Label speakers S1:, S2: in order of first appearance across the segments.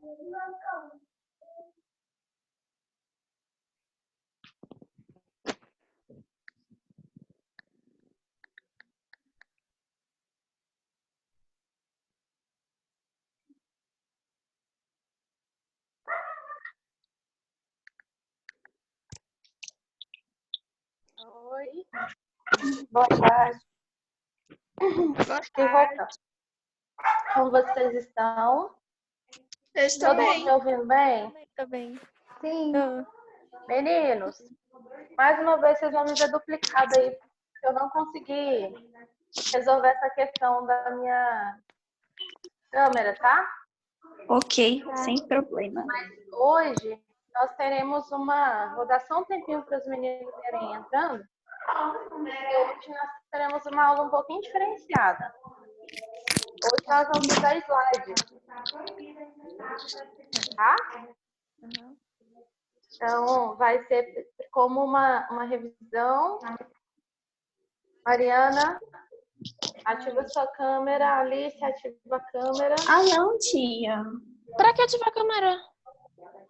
S1: Oi. Boa tarde.
S2: Boa tarde.
S1: Como vocês estão?
S2: Eu estou
S1: Todo mundo
S2: bem.
S1: me ouvindo bem?
S2: Estou bem.
S1: Sim. Meninos, mais uma vez vocês vão me ver duplicado aí, porque eu não consegui resolver essa questão da minha câmera, tá?
S3: Ok, sem problema.
S1: Hoje nós teremos vou dar só um tempinho para os meninos irem entrando, e hoje nós teremos uma aula um pouquinho diferenciada. Hoje nós vamos usar slide, tá? Então, vai ser como uma revisão. Mariana, ativa sua câmera. Alice, ativa a câmera.
S3: Ah, não, tia.
S2: Pra que ativar a câmera?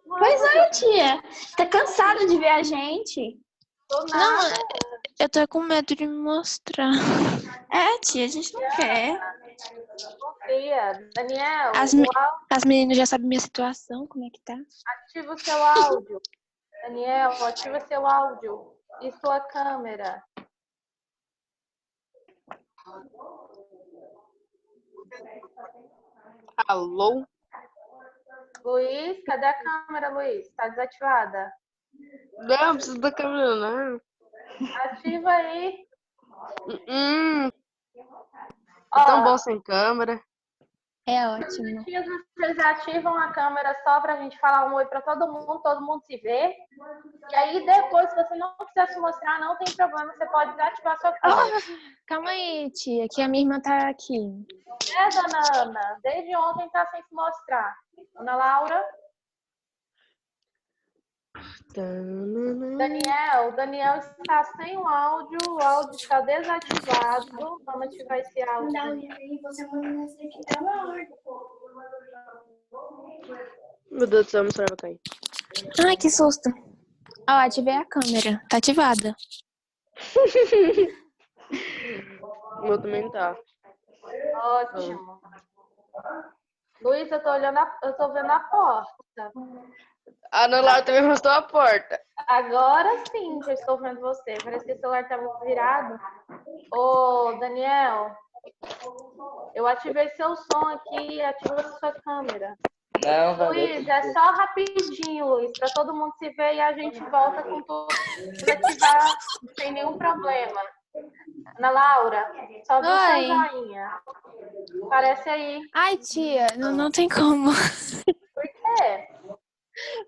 S3: Pois é, tia. Tá cansada de ver a gente?
S1: Tô nada.
S2: Não, eu tô com medo de me mostrar.
S3: É, tia, a gente não quer.
S1: Confia. Daniel,
S2: As meninas já sabem minha situação, como é que tá?
S1: ativa o seu áudio. Daniel, ativa seu áudio e sua câmera.
S4: Alô?
S1: Luiz, cadê a câmera, Luiz? Tá desativada?
S4: Não, preciso da câmera, não.
S1: Ativa aí.
S4: É tão bom sem câmera.
S2: É ótimo.
S1: Vocês ativam a câmera só pra gente falar um oi pra todo mundo se vê. E aí depois, se você não quiser se mostrar, não tem problema, você pode desativar sua câmera.
S2: Calma aí, tia, que a minha irmã tá aqui.
S1: Dona Ana? Desde ontem tá sem se mostrar. Ana Laura? Daniel está sem o áudio está desativado. Vamos ativar esse áudio.
S4: Meu Deus do céu, meu celular vai cair.
S2: Ai, que susto. Ó, ativei a câmera. Tá ativada.
S4: O meu também tá.
S1: Ótimo. Luiz, eu tô vendo a porta.
S4: A Ana Laura também mostrou a porta.
S1: Agora sim, já estou vendo você. Parece que o celular estava virado. Ô, Daniel, eu ativei seu som aqui, ativa sua câmera.
S5: Não,
S1: Luiz, é só rapidinho, Luiz, para todo mundo se ver e a gente volta com tudo desativar sem nenhum problema. Ana Laura, só vi o seu joinha. Aparece aí.
S2: Ai, tia, não tem como.
S1: Por quê?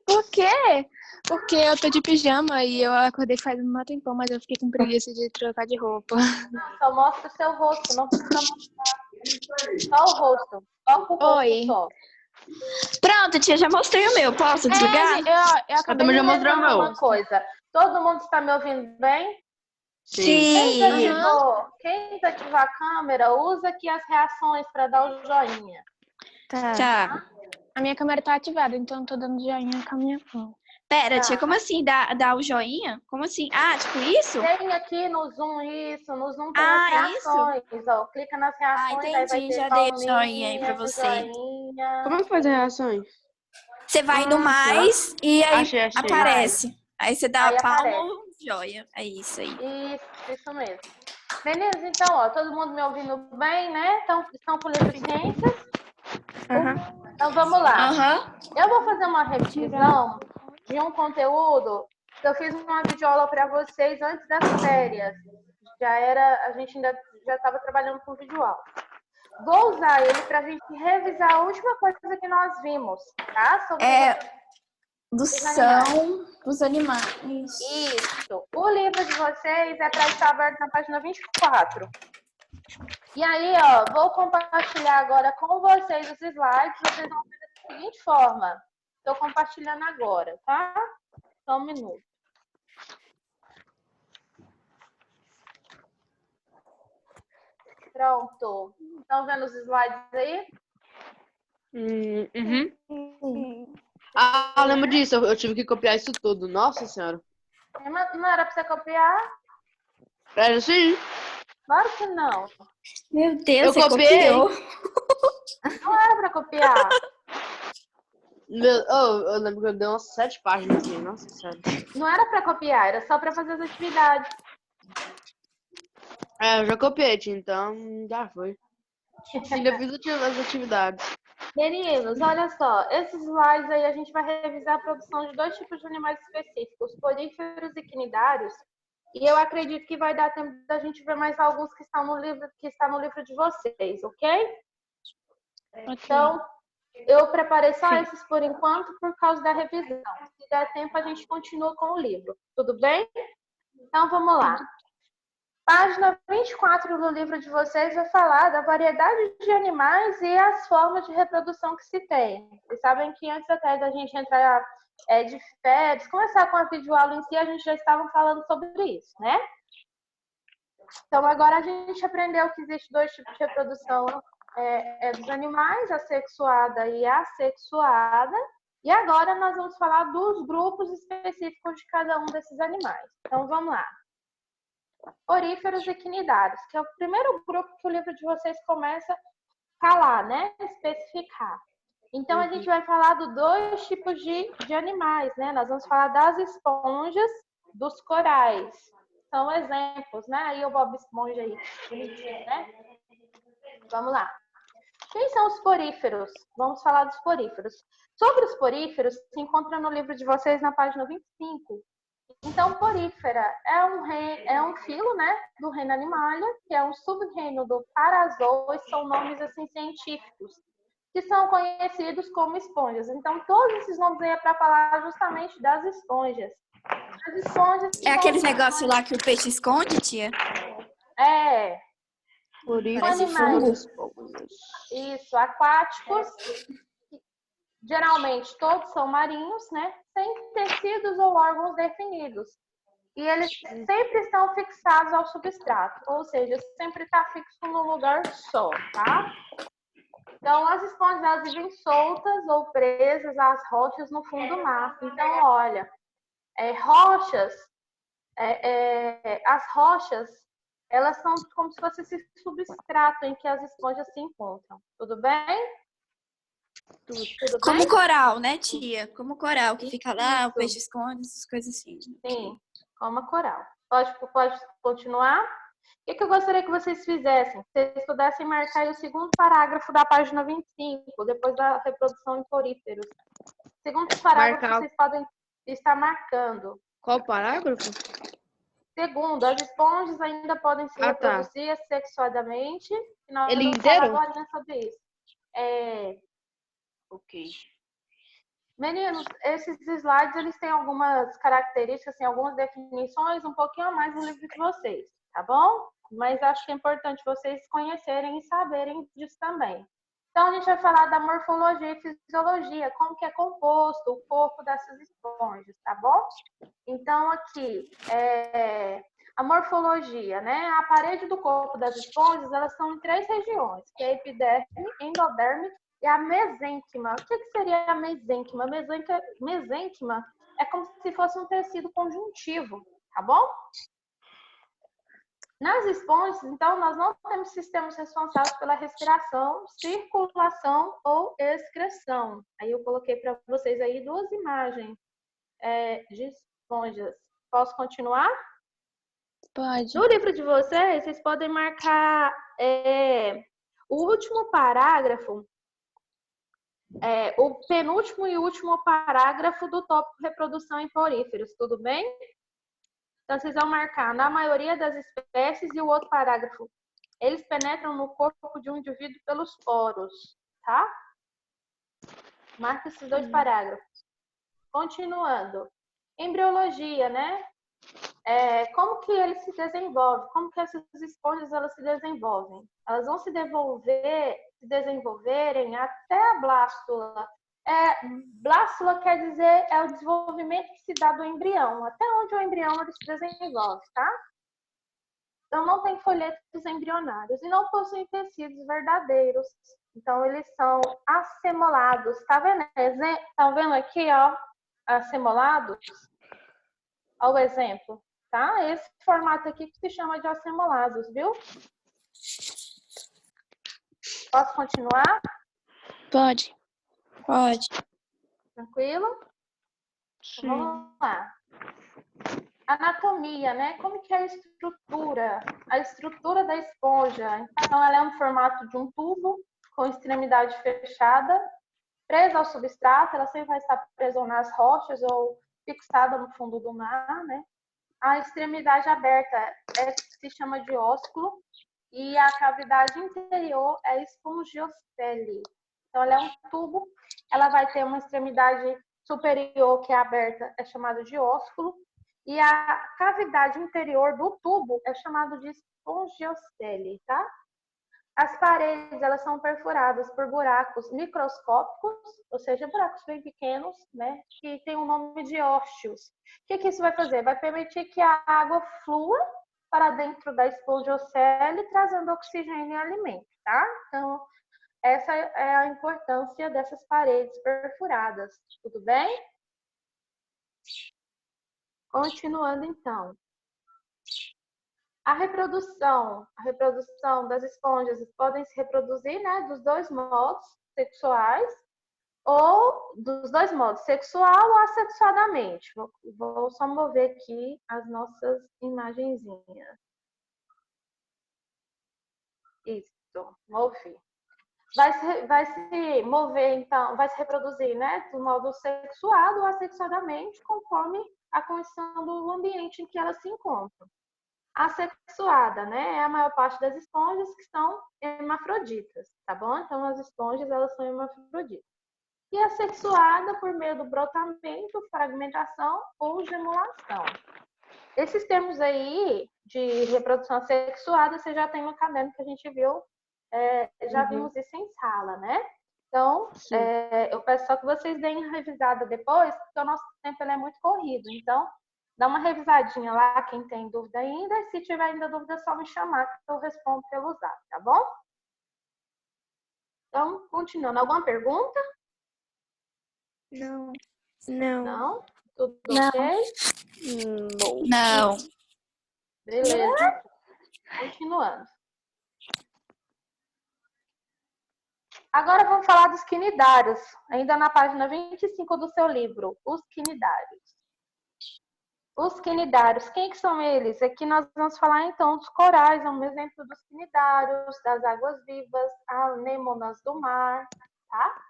S2: Por quê? Porque eu tô de pijama e eu acordei faz um tempão, mas eu fiquei com preguiça de trocar de roupa.
S1: Só mostra o seu rosto, não precisa mostrar. Só o rosto. Só o rosto.
S2: Oi.
S1: Só.
S3: Pronto, tia, já mostrei o meu. Posso desligar?
S1: Eu acabei de
S4: já mostrei o
S1: lembrar
S4: meu.
S1: uma coisa. Todo mundo está me ouvindo bem?
S3: Sim.
S1: Quem desativar a câmera, usa aqui as reações para dar o joinha.
S3: Tá.
S2: A minha câmera tá ativada, então eu tô dando joinha com a minha mão.
S3: Pera, tia, como assim? Dá o joinha? Como assim? Ah, tipo isso?
S1: Tem aqui no Zoom isso, no Zoom tem as reações, ó. Clica nas reações, aí vai
S3: entendi,
S1: ter
S3: já dei o
S1: palminha,
S3: joinha aí pra você.
S1: joinha.
S4: Como é que faz as reações?
S3: Você vai no mais e aí
S4: Achei.
S3: aparece. Aí você dá
S1: Aí
S3: a palma
S1: aparece.
S3: ou joia. É isso aí.
S1: Isso mesmo. Meninas, então, ó, todo mundo me ouvindo bem, né? Estão com livro de ciências? Então, vamos lá. Eu vou fazer uma revisão de um conteúdo que eu fiz uma videoaula para vocês antes das férias. A gente ainda já estava trabalhando com videoaula. Vou usar ele para a gente revisar a última coisa que nós vimos, tá? Sobre
S3: Dos animais.
S1: Isso. O livro de vocês é para estar aberto na página 24. E aí, ó, vou compartilhar agora com vocês os slides. Vocês vão ver da seguinte forma. Estou compartilhando agora, tá? Só um minuto. Pronto. Estão vendo os slides aí?
S4: Uhum. Ah, eu lembro disso. Eu tive que copiar isso tudo. Nossa senhora.
S1: Mas não era pra você copiar?
S4: Era assim.
S1: Claro que não.
S3: Meu Deus,
S4: Eu
S3: você
S4: copiei.
S3: copiou.
S1: Não era pra copiar.
S4: Eu lembro que eu dei umas 7 páginas assim. Nossa senhora.
S1: Não era pra copiar, era só pra fazer as atividades.
S4: Eu já copiei, tia, então já foi. Ainda fiz as atividades.
S1: Meninos, olha só, esses slides aí a gente vai revisar a produção de 2 tipos de animais específicos, poríferos e quinidários. E eu acredito que vai dar tempo da gente ver mais alguns que estão no livro, que está no livro de vocês, ok? Então, eu preparei só esses por enquanto por causa da revisão. Se der tempo, a gente continua com o livro. Tudo bem? Então, vamos lá. Página 24 do livro de vocês vai falar da variedade de animais e as formas de reprodução que se tem. Vocês sabem que antes até da gente entrar de férias, começar com a videoaula em si, a gente já estava falando sobre isso, né? Então, agora a gente aprendeu que existe 2 tipos de reprodução dos animais, a sexuada e a assexuada. E agora nós vamos falar dos grupos específicos de cada um desses animais. Então, vamos lá. Poríferos e quinidários, que é o primeiro grupo que o livro de vocês começa a falar, né? Especificar. Então, a gente vai falar de 2 tipos de animais, né? Nós vamos falar das esponjas, dos corais. São exemplos, né? Aí o Bob Esponja aí, bonitinho, né? Vamos lá. Quem são os poríferos? Vamos falar dos poríferos. Sobre os poríferos, se encontra no livro de vocês na página 25. Então, porífera é um filo, né, do reino Animalia, que é um sub-reino do Parazoa, e são nomes assim científicos, que são conhecidos como esponjas. Então, todos esses nomes aí é para falar justamente das esponjas. As esponjas
S3: É aqueles negócios lá que o peixe esconde, tia?
S1: É.
S4: Por isso,
S1: Animais. Isso, aquáticos. Geralmente todos são marinhos, né? Sem tecidos ou órgãos definidos. E eles sempre estão fixados ao substrato, ou seja, sempre está fixo num lugar só, tá? Então, as esponjas elas vivem soltas ou presas às rochas no fundo do mar. Então, olha, as rochas, elas são como se fosse esse substrato em que as esponjas se encontram. Tudo bem? Tudo
S3: Como
S1: bem?
S3: coral, né, tia? Como coral, que fica lá,
S1: Isso.
S3: o peixe esconde, essas coisas assim.
S1: Sim, como a coral. Pode continuar? O que eu gostaria que vocês fizessem? Vocês pudessem marcar aí o segundo parágrafo da página 25, depois da reprodução em poríferos. Segundo parágrafo, vocês podem estar marcando.
S4: Qual parágrafo?
S1: Segundo, as esponjas ainda podem se reproduzir assexuadamente.
S4: Ele inteiro?
S1: Agora sobre isso.
S4: Ok.
S1: Meninos, esses slides eles têm algumas características, assim, algumas definições um pouquinho a mais no livro de vocês, tá bom? Mas acho que é importante vocês conhecerem e saberem disso também. Então, a gente vai falar da morfologia e fisiologia, como que é composto o corpo dessas esponjas, tá bom? Então, aqui, a morfologia, né? A parede do corpo das esponjas, elas são em 3 regiões, que é a epiderme, endoderme e a mesênquima. O que seria a mesênquima? Mesênquima é como se fosse um tecido conjuntivo, tá bom? Nas esponjas, então, nós não temos sistemas responsáveis pela respiração, circulação ou excreção. Aí eu coloquei para vocês aí 2 imagens de esponjas. Posso continuar?
S2: Pode.
S1: No livro de vocês podem marcar o último parágrafo, o penúltimo e último parágrafo do tópico reprodução em poríferos, tudo bem? Então, vocês vão marcar na maioria das espécies e o outro parágrafo. Eles penetram no corpo de um indivíduo pelos poros, tá? Marca esses 2 parágrafos. Continuando. Embriologia, né? Como que ele se desenvolve? Como que essas esponjas elas se desenvolvem? Elas vão se desenvolverem até a blástula. Blástula quer dizer o desenvolvimento que se dá do embrião, até onde o embrião ele se desenvolve, tá? Então, não tem folhetos embrionários e não possuem tecidos verdadeiros, Então, eles são assemolados. Tá vendo? Tá vendo aqui, ó, assemolados? Olha o exemplo, tá? Esse formato aqui que se chama de assemolados, viu? Posso continuar?
S2: Pode.
S1: Tranquilo?
S4: Sim.
S1: Vamos lá. Anatomia, né? Como que é a estrutura? A estrutura da esponja. Então, ela é no formato de um tubo com extremidade fechada, presa ao substrato. Ela sempre vai estar presa nas rochas ou fixada no fundo do mar, né? A extremidade aberta se chama de ósculo e a cavidade interior é espongiocele. Então, ela é um tubo. Ela vai ter uma extremidade superior que é aberta, é chamada de ósculo. E a cavidade interior do tubo é chamado de espongiocele, tá? As paredes, elas são perfuradas por buracos microscópicos, ou seja, buracos bem pequenos, né? Que tem o nome de ósseos. O que isso vai fazer? Vai permitir que a água flua para dentro da espongiocele, trazendo oxigênio e alimento, tá? Então, essa é a importância dessas paredes perfuradas. Tudo bem? Continuando, então. A reprodução das esponjas podem se reproduzir, né, dos dois modos sexuais, ou dos dois modos, sexual ou assexuadamente. Vou só mover aqui as nossas imagenzinhas. Isso, movi. Vai se mover, então, vai se reproduzir, né, do modo sexual ou assexuadamente, conforme a condição do ambiente em que elas se encontram. Assexuada, né, é a maior parte das esponjas que são hermafroditas, tá bom? Então, as esponjas, elas são hermafroditas. E assexuada por meio do brotamento, fragmentação ou gemulação. Esses termos aí de reprodução assexuada, você já tem no caderno que a gente viu, já vimos isso em sala, né? Então, eu peço só que vocês deem uma revisada depois, porque o nosso tempo é muito corrido. Então, dá uma revisadinha lá, quem tem dúvida ainda. E se tiver ainda dúvida, é só me chamar, que eu respondo pelo zap, tá bom? Então, continuando. Alguma pergunta?
S2: Não.
S1: Não? Tudo
S2: Não.
S1: ok?
S2: Não.
S1: Beleza. Continuando. Agora vamos falar dos quinidários, ainda na página 25 do seu livro, os quinidários. Os quinidários, quem que são eles? Aqui nós vamos falar então dos corais, é um exemplo dos quinidários, das águas vivas, anêmonas do mar, tá?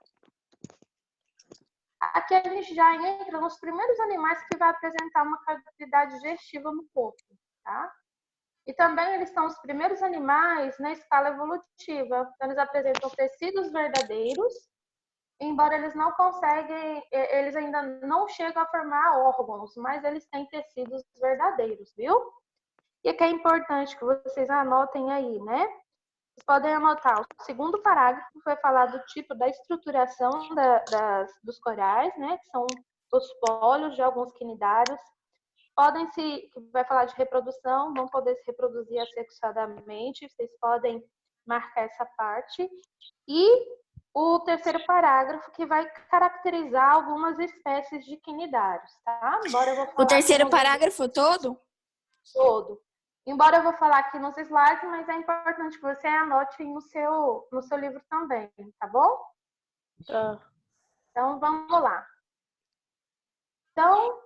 S1: Aqui a gente já entra nos primeiros animais que vai apresentar uma cavidade digestiva no corpo, tá? E também eles são os primeiros animais na escala evolutiva. Então, eles apresentam tecidos verdadeiros, embora eles não conseguem, eles ainda não chegam a formar órgãos, mas eles têm tecidos verdadeiros, viu? E que é importante que vocês anotem aí, né? Vocês podem anotar o segundo parágrafo, que vai falar do tipo da estruturação dos corais, né? Que são os pólios de alguns quinidários. Vai falar de reprodução, vão poder se reproduzir assexuadamente, vocês podem marcar essa parte. E o terceiro parágrafo, que vai caracterizar algumas espécies de quinidários, tá? Embora eu vou falar
S2: O terceiro parágrafo todo?
S1: Todo. Embora eu vou falar aqui nos slides, mas é importante que você anote no seu livro também, tá bom?
S4: Tá.
S1: Então, vamos lá. Então,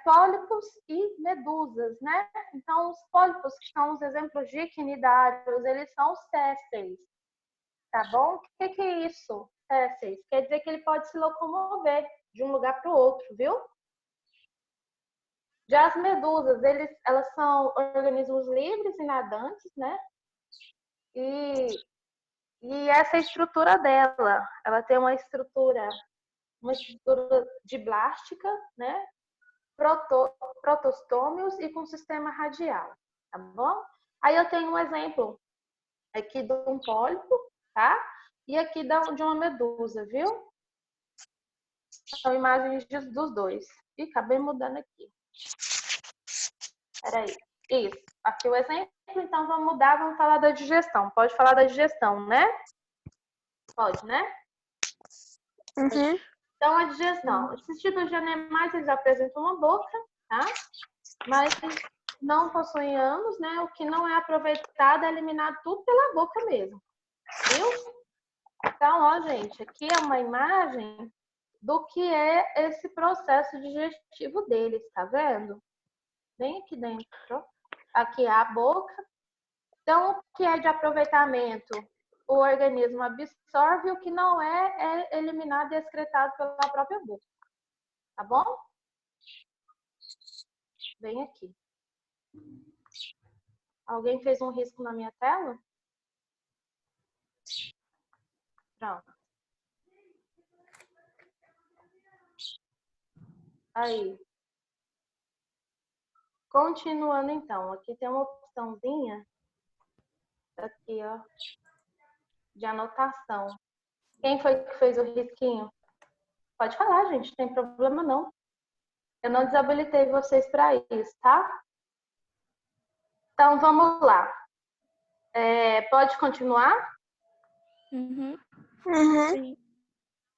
S1: pólipos e medusas, né? Então, os pólipos, que são os exemplos de quinidários, eles são sésseis, tá bom? O que é isso, sésseis? Quer dizer que ele pode se locomover de um lugar para o outro, viu? Já as medusas, elas são organismos livres e nadantes, né? E essa é a estrutura dela, ela tem uma estrutura de blástica, né? Protostômios e com sistema radial, tá bom? Aí eu tenho um exemplo aqui de um pólipo, tá? E aqui de uma medusa, viu? São imagens dos dois. Ih, acabei mudando aqui. Peraí. Isso. Aqui o exemplo, então vamos mudar, vamos falar da digestão. Pode falar da digestão, né? Pode, né?
S2: Uhum.
S1: Então, a digestão. Esses tipos de animais, eles apresentam uma boca, tá? Mas não possuem ânus, né? O que não é aproveitado é eliminado tudo pela boca mesmo. Viu? Então, ó, gente, aqui é uma imagem do que é esse processo digestivo deles, tá vendo? Bem aqui dentro. Aqui é a boca. Então, o que é de aproveitamento? O organismo absorve, o que não é eliminado e excretado pela própria boca. Tá bom? Bem aqui. Alguém fez um risco na minha tela? Pronto. Aí. Continuando então, aqui tem uma opçãozinha aqui, ó, de anotação. Quem foi que fez o risquinho? Pode falar, gente, não tem problema não. Eu não desabilitei vocês para isso, tá? Então, vamos lá. Pode continuar?
S2: Uhum.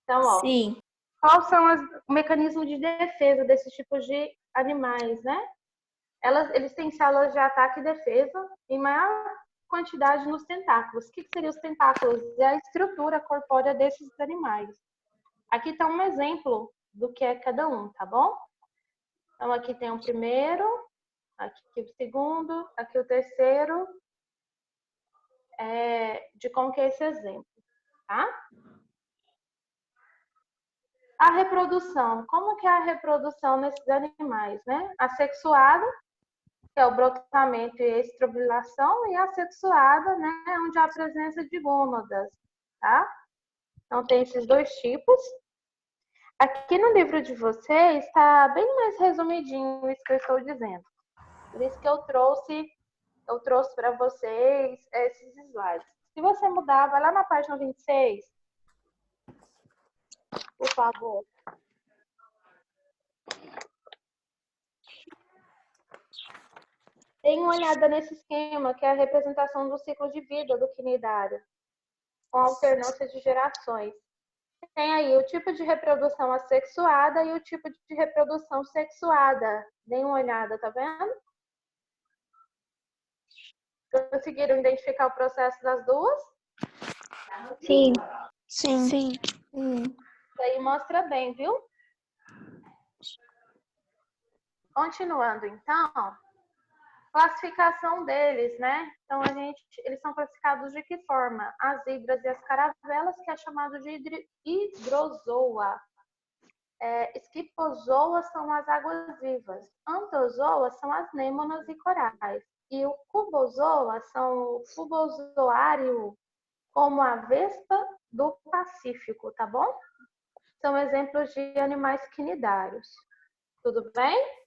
S1: Então, ó.
S3: Sim.
S1: Quais são o mecanismo de defesa desses tipos de animais, né? Eles têm células de ataque e defesa em maior quantidade nos tentáculos. O que seriam os tentáculos? É a estrutura corpórea desses animais. Aqui está um exemplo do que é cada um, tá bom? Então, aqui tem o primeiro, aqui o segundo, aqui o terceiro, de como que é esse exemplo, tá? A reprodução. Como que é a reprodução nesses animais, né? Assexuada, que é o brotamento e a estrobilação, e assexuada, né, onde há a presença de gônadas, tá? Então, tem esses dois tipos. Aqui no livro de vocês está bem mais resumidinho isso que eu estou dizendo. Por isso que eu trouxe para vocês esses slides. Se você mudar, vai lá na página 26, por favor. Dê uma olhada nesse esquema, que é a representação do ciclo de vida do quinidário, com alternância de gerações. Tem aí o tipo de reprodução assexuada e o tipo de reprodução sexuada. Dê uma olhada, tá vendo? Conseguiram identificar o processo das duas?
S3: Sim.
S2: Sim.
S1: Isso aí mostra bem, viu? Continuando, então, classificação deles, né? Então, eles são classificados de que forma? As hidras e as caravelas, que é chamado de hidrozoa. Esquipozoas são as águas-vivas. Antozoas são as nêmonas e corais. E o cubozoa são o cubozoário, como a vespa do Pacífico, tá bom? São exemplos de animais quinidários. Tudo bem?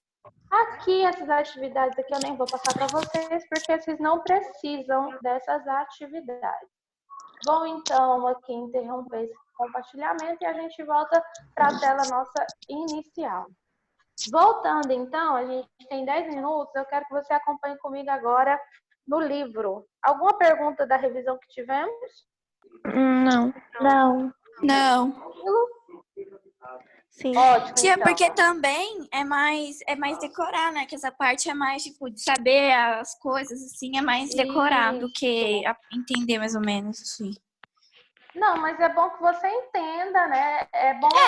S1: Aqui, essas atividades aqui eu nem vou passar para vocês, porque vocês não precisam dessas atividades. Vou, então, aqui interromper esse compartilhamento e a gente volta para a tela nossa inicial. Voltando, então, a gente tem 10 minutos, eu quero que você acompanhe comigo agora no livro. Alguma pergunta da revisão que tivemos?
S3: Não.
S2: Sim.
S1: Ótimo,
S3: Tia,
S1: então.
S3: porque também é mais decorar, né? Que essa parte é mais, tipo, de saber as coisas, assim, é mais decorar do que entender mais ou menos, assim.
S1: Não, mas é bom que você entenda, né?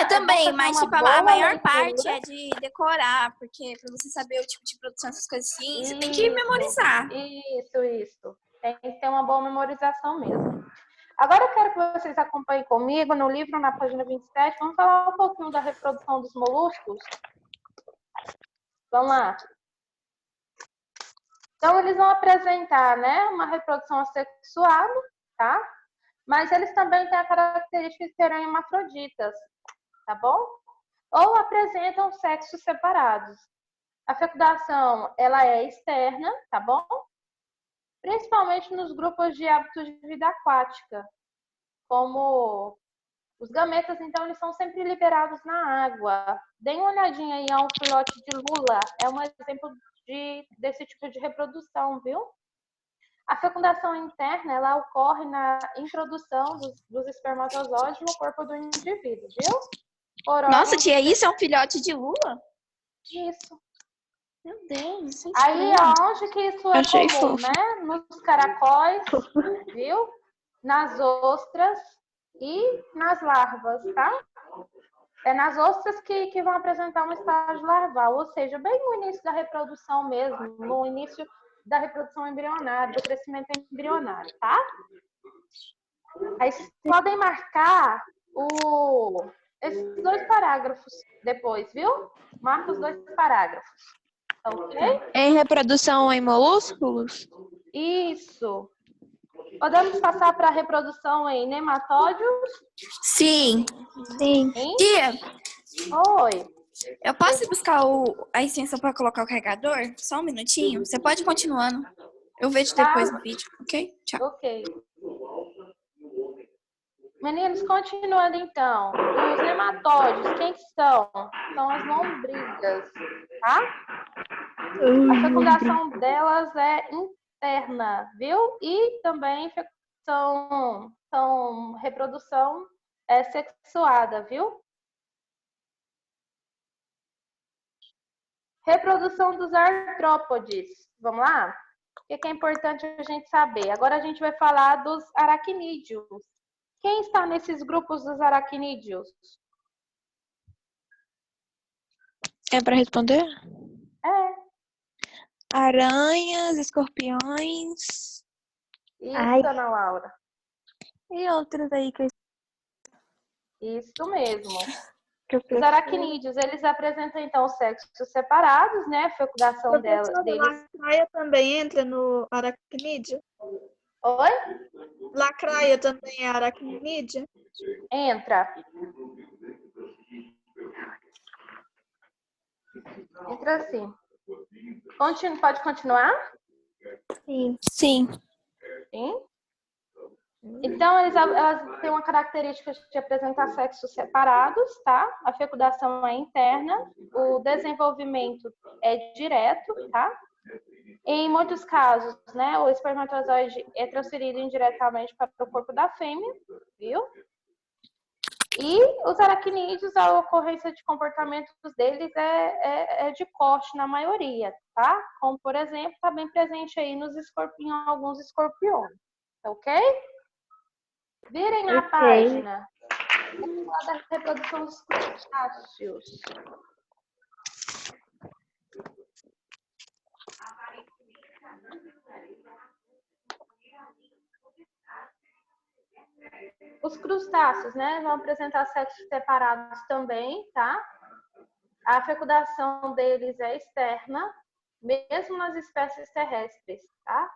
S3: Também, mas, tipo, a maior
S1: leitura.
S3: parte é de decorar, porque pra você saber o tipo de produção, essas coisas assim, você tem que memorizar.
S1: Isso. Tem que ter uma boa memorização mesmo. Agora eu quero que vocês acompanhem comigo no livro, na página 27. Vamos falar um pouquinho da reprodução dos moluscos? Vamos lá. Então, eles vão apresentar, né, uma reprodução assexuada, tá? Mas eles também têm a característica de serem hermafroditas, tá bom? Ou apresentam sexos separados. A fecundação, ela é externa, tá bom? Principalmente nos grupos de hábitos de vida aquática, como os gametas, então, eles são sempre liberados na água. Deem uma olhadinha aí a um filhote de lula, é um exemplo desse tipo de reprodução, viu? A fecundação interna, ela ocorre na introdução dos espermatozoides no corpo do indivíduo, viu?
S3: Nossa, tia, isso é um filhote de lula?
S1: Isso.
S3: Meu Deus, isso é
S1: Aí,
S3: estranho.
S1: aonde que isso é
S2: Achei
S1: comum,
S2: fofo.
S1: né? Nos caracóis, viu? Nas ostras e nas larvas, tá? É nas ostras que vão apresentar um estágio larval, ou seja, bem no início da reprodução mesmo, no início da reprodução embrionária, do crescimento embrionário, tá? Aí vocês podem marcar esses 2 parágrafos depois, viu? Marca os 2 parágrafos. Ok?
S2: Em reprodução em moluscos?
S1: Isso. Podemos passar para a reprodução em nematódios?
S3: Sim.
S2: Sim.
S1: Hein?
S3: Tia,
S1: Oi.
S3: eu posso ir buscar a extensão para colocar o carregador? Só um minutinho. Você pode ir continuando. Eu vejo depois no vídeo, ok? Tchau.
S1: Ok. Meninos, continuando então. Os nematóides, quem são? São as lombrigas, tá? A fecundação delas é interna, viu? E também são reprodução sexuada, viu? Reprodução dos artrópodes. Vamos lá? O que é importante a gente saber? Agora a gente vai falar dos aracnídeos. Quem está nesses grupos dos aracnídeos?
S2: É para responder?
S1: É.
S2: Aranhas, escorpiões.
S1: Isso,
S2: Ai.
S1: Ana Laura.
S2: E outros aí que eu
S1: Isso mesmo.
S2: que eu
S1: Os aracnídeos, eles apresentam, então, sexos separados, né? A fecundação deles.
S5: Lacraia também entra no aracnídeo?
S1: Oi?
S5: Lacraia também é aracnídeo?
S1: Entra. Entra sim. Pode continuar?
S2: Sim. Sim.
S1: Sim. Então, elas têm uma característica de apresentar sexos separados, tá? A fecundação é interna, o desenvolvimento é direto, tá? Em muitos casos, né, o espermatozoide é transferido indiretamente para o corpo da fêmea, viu? E os aracnídeos, a ocorrência de comportamentos deles é de corte na maioria, tá? Como, por exemplo, está bem presente aí em alguns escorpiões, ok? Virem a página. Vamos falar da reprodução dos crustáceos. Os crustáceos, né, vão apresentar sexos separados também, tá? A fecundação deles é externa, mesmo nas espécies terrestres, tá?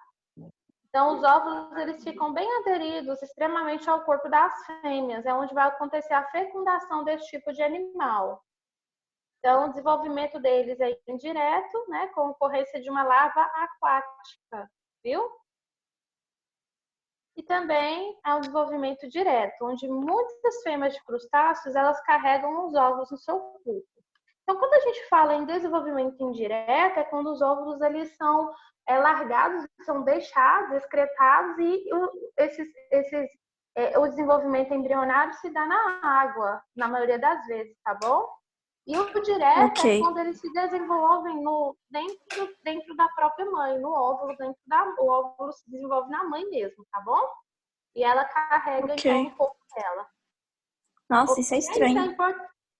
S1: Então, os óvulos, eles ficam bem aderidos extremamente ao corpo das fêmeas, é onde vai acontecer a fecundação desse tipo de animal. Então, o desenvolvimento deles é indireto, né, com ocorrência de uma larva aquática, viu? E também há um desenvolvimento direto, onde muitas fêmeas de crustáceos, elas carregam os óvulos no seu corpo. Então, quando a gente fala em desenvolvimento indireto, é quando os óvulos eles são largados, são deixados, excretados e o desenvolvimento embrionário se dá na água, na maioria das vezes, tá bom? E o direto é quando eles se desenvolvem dentro da própria mãe, no óvulo, o óvulo se desenvolve na mãe mesmo, tá bom? E ela carrega então o corpo dela.
S3: Nossa, isso é estranho.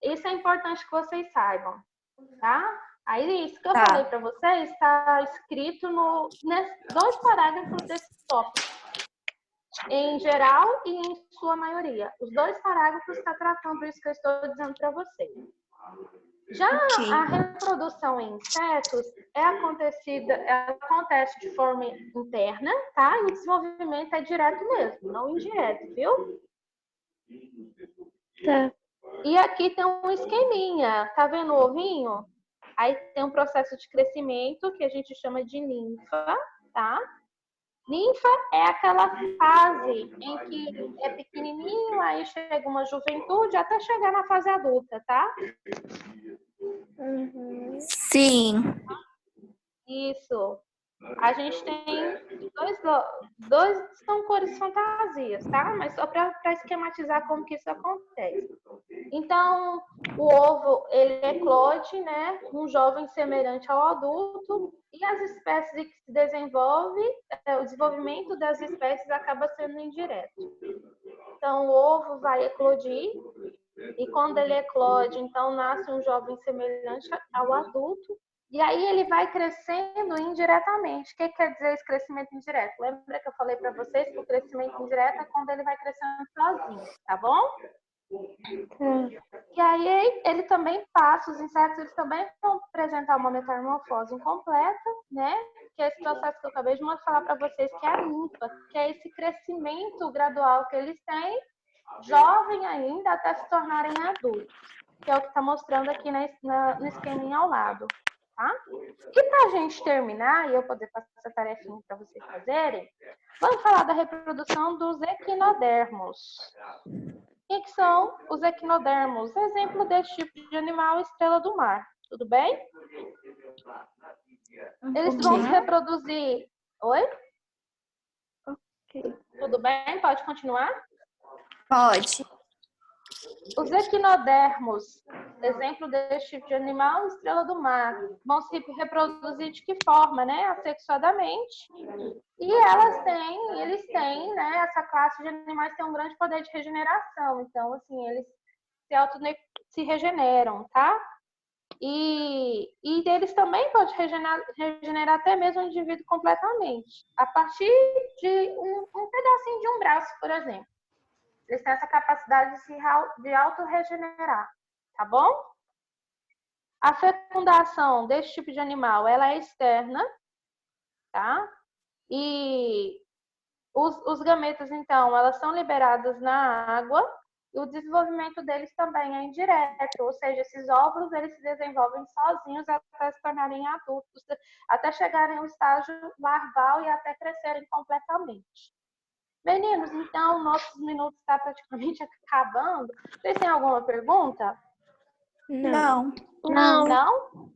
S1: Isso é importante que vocês saibam, tá? Aí, isso que eu falei para vocês está escrito nesses 2 parágrafos desse tópico. Em geral e em sua maioria. Os 2 parágrafos estão tratando isso que eu estou dizendo para vocês. Já a reprodução em insetos acontece de forma interna, tá? E o desenvolvimento é direto mesmo, não indireto, viu?
S2: Tá.
S1: E aqui tem um esqueminha, tá vendo o ovinho? Aí tem um processo de crescimento que a gente chama de ninfa, tá? Ninfa é aquela fase em que é pequenininho, aí chega uma juventude até chegar na fase adulta, tá?
S3: Sim.
S1: Isso. a gente tem dois são cores fantasias, tá? Mas só para esquematizar como que isso acontece. Então, o ovo, ele eclode, né? Um jovem semelhante ao adulto, e as espécies que se desenvolve, o desenvolvimento das espécies acaba sendo indireto. Então, o ovo vai eclodir, e quando ele eclode, então nasce um jovem semelhante ao adulto, e aí ele vai crescendo indiretamente. O que quer dizer esse crescimento indireto? Lembra que eu falei para vocês que o crescimento indireto é quando ele vai crescendo sozinho, tá bom? E aí ele também passa, os insetos eles também vão apresentar uma metamorfose incompleta, né? Que é esse processo que eu acabei de falar para vocês, que é a ninfa, que é esse crescimento gradual que eles têm, jovem ainda, até se tornarem adultos, que é o que está mostrando aqui no esqueminha ao lado, tá? E para a gente terminar, e eu poder passar essa tarefinha para vocês fazerem, vamos falar da reprodução dos equinodermos. O que são os equinodermos? Exemplo desse tipo de animal, estrela do mar. Tudo bem? Eles vão se reproduzir... Oi?
S2: Ok.
S1: Tudo bem? Pode continuar?
S3: Pode.
S1: Os equinodermos, exemplo desse tipo de animal, estrela do mar, vão se reproduzir de que forma, né? Assexuadamente. E eles têm, né? Essa classe de animais tem um grande poder de regeneração. Então, assim, eles se regeneram, tá? E eles também podem regenerar até mesmo o indivíduo completamente, a partir de um pedacinho de um braço, por exemplo. Eles têm essa capacidade de auto-regenerar, tá bom? A fecundação desse tipo de animal, ela é externa, tá? E os gametas, então, elas são liberadas na água e o desenvolvimento deles também é indireto, ou seja, esses óvulos, eles se desenvolvem sozinhos até se tornarem adultos, até chegarem ao estágio larval e até crescerem completamente. Meninos, então, nossos minutos estão praticamente acabando. Vocês têm alguma pergunta?
S3: Não.
S1: Não?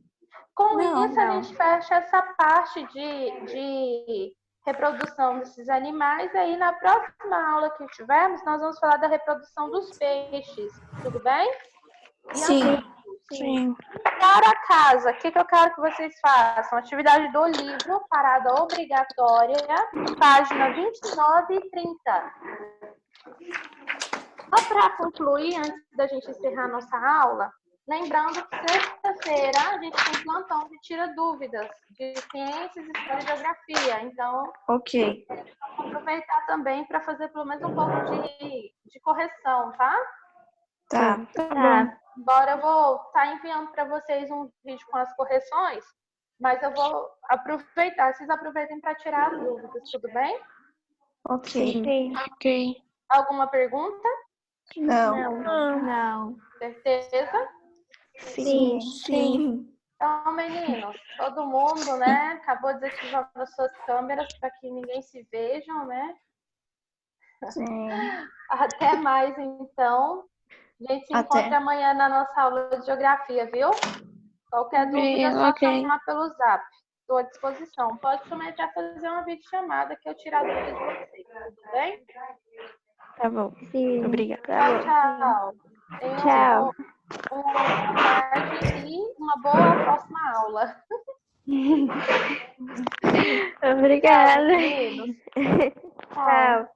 S1: Com
S3: Não,
S1: isso, a gente fecha essa parte de reprodução desses animais. Aí, na próxima aula que tivermos, nós vamos falar da reprodução dos peixes. Tudo bem?
S2: Sim.
S1: Para casa, o que eu quero que vocês façam? Atividade do livro, parada obrigatória, página 29 e 30. Só para concluir, antes da gente encerrar nossa aula, lembrando que sexta-feira a gente tem plantão de tira dúvidas de ciências, história e geografia. Então,
S3: Ok.
S1: vamos aproveitar também para fazer pelo menos um pouco de correção, tá?
S3: Tá.
S2: Bom.
S1: Embora eu vou estar enviando para vocês um vídeo com as correções, mas eu vou aproveitar. Vocês aproveitem para tirar as dúvidas, tudo bem?
S3: Ok.
S2: Ok.
S1: Alguma pergunta?
S3: Não.
S1: Certeza?
S3: Sim.
S1: Então, meninos, todo mundo, né, acabou desativando as suas câmeras para que ninguém se vejam, né?
S3: Sim.
S1: Até mais, então. A gente se encontra amanhã na nossa aula de geografia, viu? Qualquer dúvida, é só chamar pelo Zap. Estou à disposição. Pode também até fazer uma videochamada que eu tirar a dúvida de vocês. Tudo bem?
S2: Tá bom.
S5: Sim.
S2: Obrigada.
S1: Tchau. Tenham uma boa tarde e uma boa próxima aula.
S2: Obrigada.
S1: Tchau, meninos.
S2: Tchau.